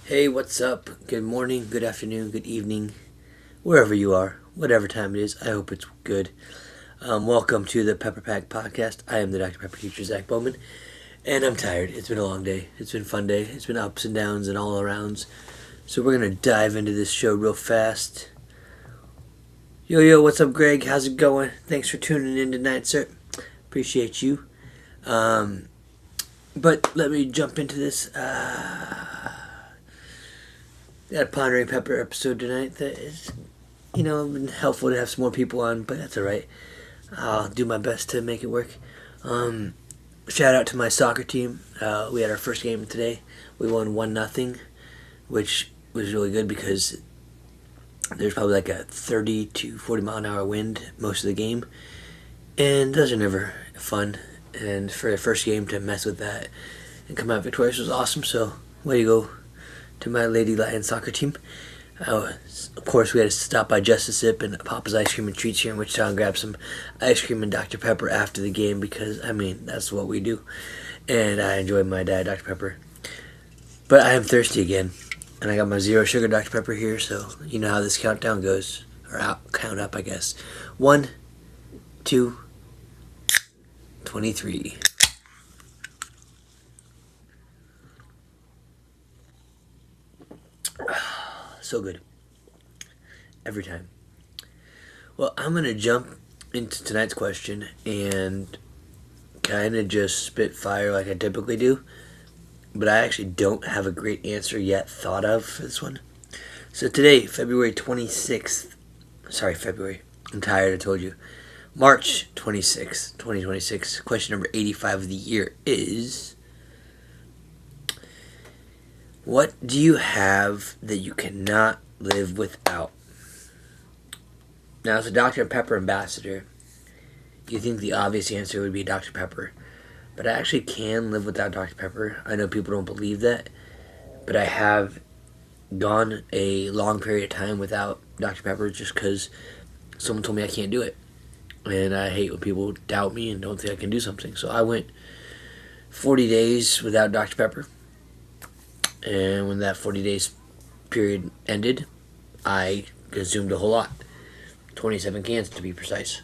Hey, what's up? Good morning, good afternoon, good evening, wherever you are, whatever time it is. I hope it's good. Welcome to the PepperPack Podcast. I am the Dr. Pepper teacher, Zach Bowman, and I'm tired. It's been a long day. It's been a fun day. It's been ups and downs and all arounds. So we're going to dive into this show real fast. Yo, what's up, Greg? How's it going? Thanks for tuning in tonight, sir. Appreciate you. But let me jump into this. Got a Pondering Pepper episode tonight that is, been helpful to have some more people on, but that's alright. I'll do my best to make it work. Shout out to my soccer team. We had our first game today. We won 1-0, which was really good because there's probably like a 30 to 40 mile an hour wind most of the game. And those are never fun. And for the first game to mess with that and come out victorious was awesome. So, way to go to my Lady Lion soccer team. Of course, we had to stop by Justice Sip and Papa's Ice Cream and Treats here in Wichita and grab some ice cream and Dr. Pepper after the game because, that's what we do. And I enjoyed my Diet Dr. Pepper. But I am thirsty again. And I got my zero sugar Dr. Pepper here, so you know how this countdown goes. Or count up, I guess. 1, 2, 23. So good. Every time. Well, I'm going to jump into tonight's question and kind of just spit fire like I typically do. But I actually don't have a great answer yet thought of for this one. So today, February 26th. Sorry, February. I'm tired, I told you. March 26th, 2026. Question number 85 of the year is... What do you have that you cannot live without? Now, as a Dr. Pepper ambassador, you think the obvious answer would be Dr. Pepper. But I actually can live without Dr. Pepper. I know people don't believe that. But I have gone a long period of time without Dr. Pepper just because someone told me I can't do it. And I hate when people doubt me and don't think I can do something. So I went 40 days without Dr. Pepper. And when that 40 days period ended, I consumed a whole lot. 27 cans to be precise.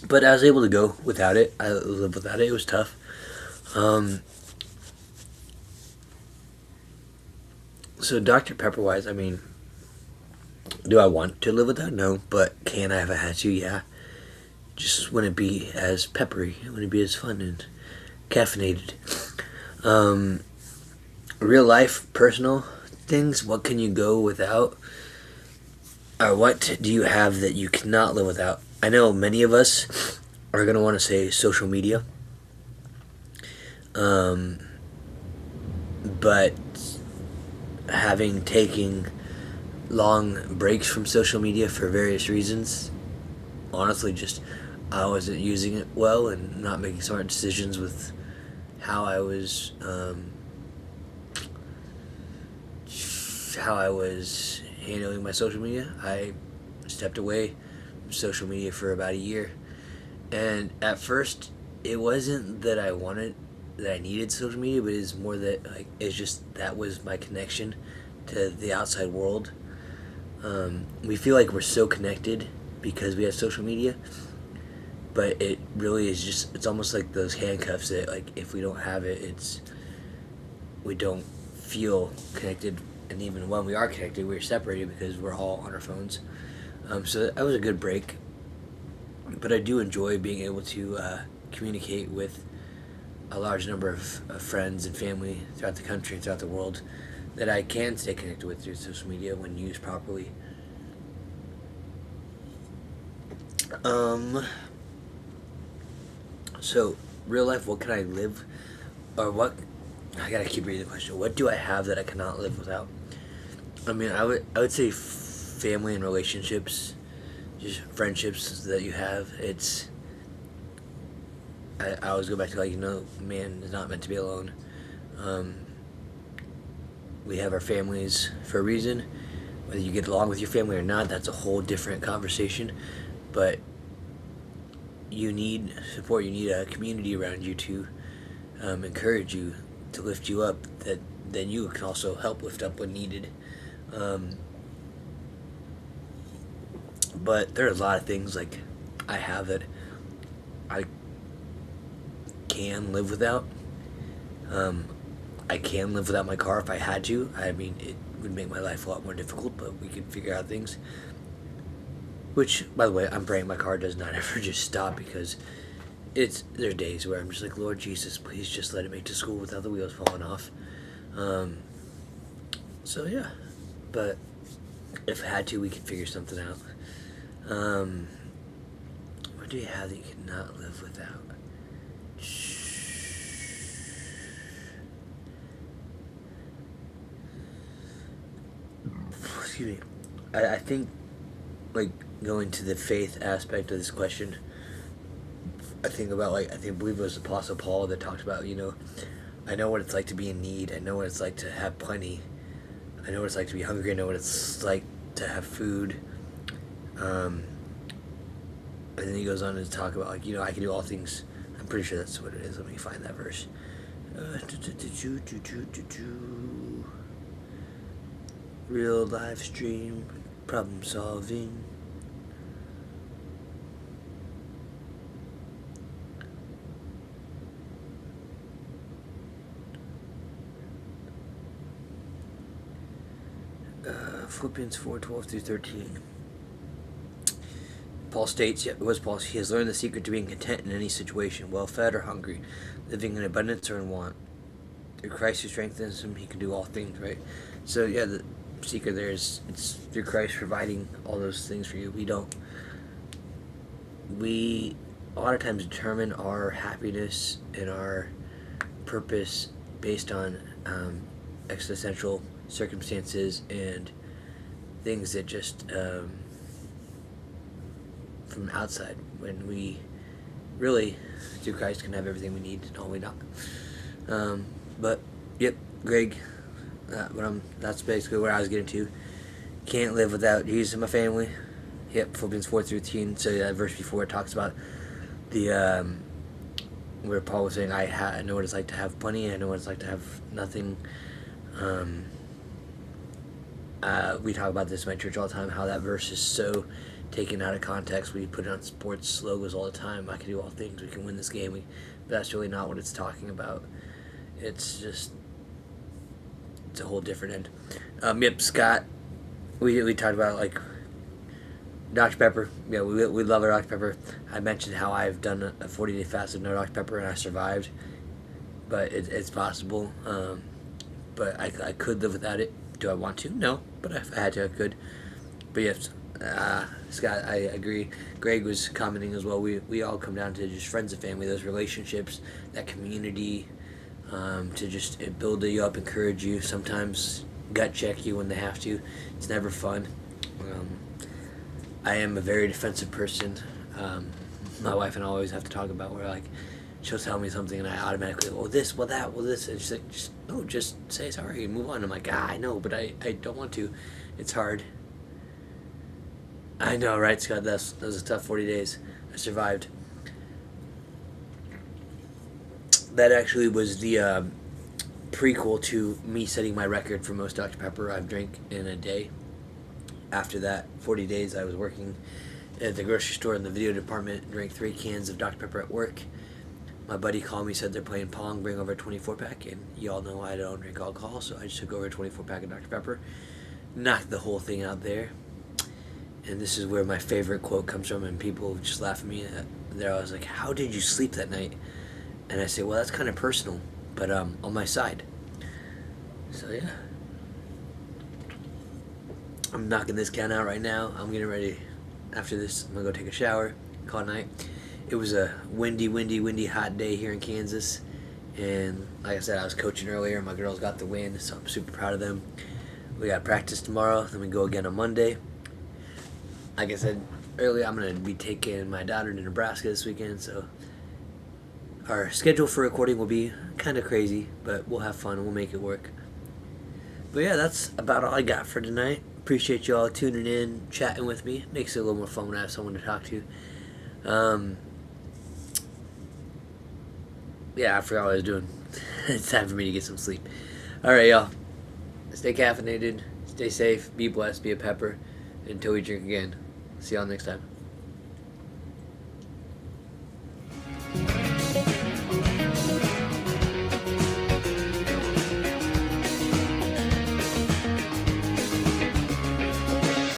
But I was able to go without it. I lived without it. It was tough. So Dr. Pepper wise, do I want to live without? No. But can I if I had to? Yeah. Just wouldn't be as peppery. It wouldn't be as fun and caffeinated. Real life, personal things, what can you go without? Or what do you have that you cannot live without? I know many of us are going to want to say social media. But having taken long breaks from social media for various reasons, honestly, just I wasn't using it well and not making smart decisions with how I was handling my social media. I stepped away from social media for about a year, and at first it wasn't that I needed social media, but it's more that it's just that was my connection to the outside world. We feel like we're so connected because we have social media, but it really is just, it's almost like those handcuffs that, if we don't have it, we don't feel connected. And even when we are connected, we're separated because we're all on our phones. So that was a good break. But I do enjoy being able to communicate with a large number of friends and family throughout the country and throughout the world that I can stay connected with through social media when used properly. So, real life, what can I live, or what, I gotta keep reading the question, what do I have that I cannot live without? I would say family and relationships, just friendships that you have. I always go back to man is not meant to be alone. We have our families for a reason. Whether you get along with your family or not, that's a whole different conversation. But you need support. You need a community around you to encourage you to lift you up, that then you can also help lift up when needed. But there are a lot of things like I have that I can live without. I can live without my car if I had to. I mean, it would make my life a lot more difficult, but we could figure out things. Which, by the way, I'm praying my car does not ever just stop, because there are days where I'm just like, Lord Jesus, please just let it make it to school without the wheels falling off. So yeah, but if I had to, we could figure something out. What do you have that you cannot live without? Excuse me. I think, like, going to the faith aspect of this question, I believe it was Apostle Paul that talked about, I know what it's like to be in need. I know what it's like to have plenty. I know what it's like to be hungry. I know what it's like to have food. And then he goes on to talk about, I can do all things. I'm pretty sure that's what it is. Let me find that verse. Real live stream, problem solving. Philippians 4:12-13. Paul states, it was Paul, he has learned the secret to being content in any situation, well fed or hungry, living in abundance or in want. Through Christ who strengthens him, he can do all things, right? So yeah, the secret there is, it's through Christ providing all those things for you. We a lot of times determine our happiness and our purpose based on existential circumstances and things that just from outside, when we really through Christ can have everything we need and all we not. But yep, Greg, that's basically what I was getting to. Can't live without Jesus and my family. Yep, Philippians 4:13. So that verse before it talks about the where Paul was saying, I know what it's like to have plenty. I know what it's like to have nothing. We talk about this in my church all the time, how that verse is so taken out of context. We put it on sports logos all the time. I can do all things. We can win this game. But that's really not what it's talking about. It's a whole different end. Yep, Scott. We talked about, like, Dr. Pepper. Yeah, we love our Dr. Pepper. I mentioned how I've done a 40-day fast of no Dr. Pepper and I survived. But it's possible. But I could live without it. Do I want to? No. But if I had to, I could. But yes, Scott, I agree. Greg was commenting as well. We all come down to just friends and family, those relationships, that community, to just build you up, encourage you, sometimes gut check you when they have to. It's never fun. I am a very defensive person. My wife and I always have to talk about where, like, she'll tell me something and I automatically, well this, well that, well this, and she's like, just say sorry and move on. I'm like, I know, but I don't want to. It's hard. I know, right, Scott? That was a tough 40 days. I survived. That actually was the prequel to me setting my record for most Dr. Pepper I've drank in a day. After that 40 days, I was working at the grocery store in the video department, drank 3 cans of Dr. Pepper at work. My buddy called me, said they're playing Pong, bring over a 24-pack, and y'all know I don't drink alcohol, so I just took over a 24-pack of Dr. Pepper, knocked the whole thing out there. And this is where my favorite quote comes from, and people just laugh at me. There, I was like, how did you sleep that night? And I say, well, that's kind of personal, but on my side. So yeah, I'm knocking this can out right now. I'm getting ready. After this, I'm gonna go take a shower, call it night. It was a windy, hot day here in Kansas, and like I said, I was coaching earlier. My girls got the win, so I'm super proud of them. We got practice tomorrow, then we go again on Monday. Like I said earlier, I'm going to be taking my daughter to Nebraska this weekend, so our schedule for recording will be kind of crazy, but we'll have fun and we'll make it work. But yeah, that's about all I got for tonight. Appreciate you all tuning in, chatting with me. Makes it a little more fun when I have someone to talk to. Yeah, I forgot what I was doing. It's time for me to get some sleep. Alright, y'all. Stay caffeinated, stay safe, be blessed, be a pepper. Until we drink again. See y'all next time.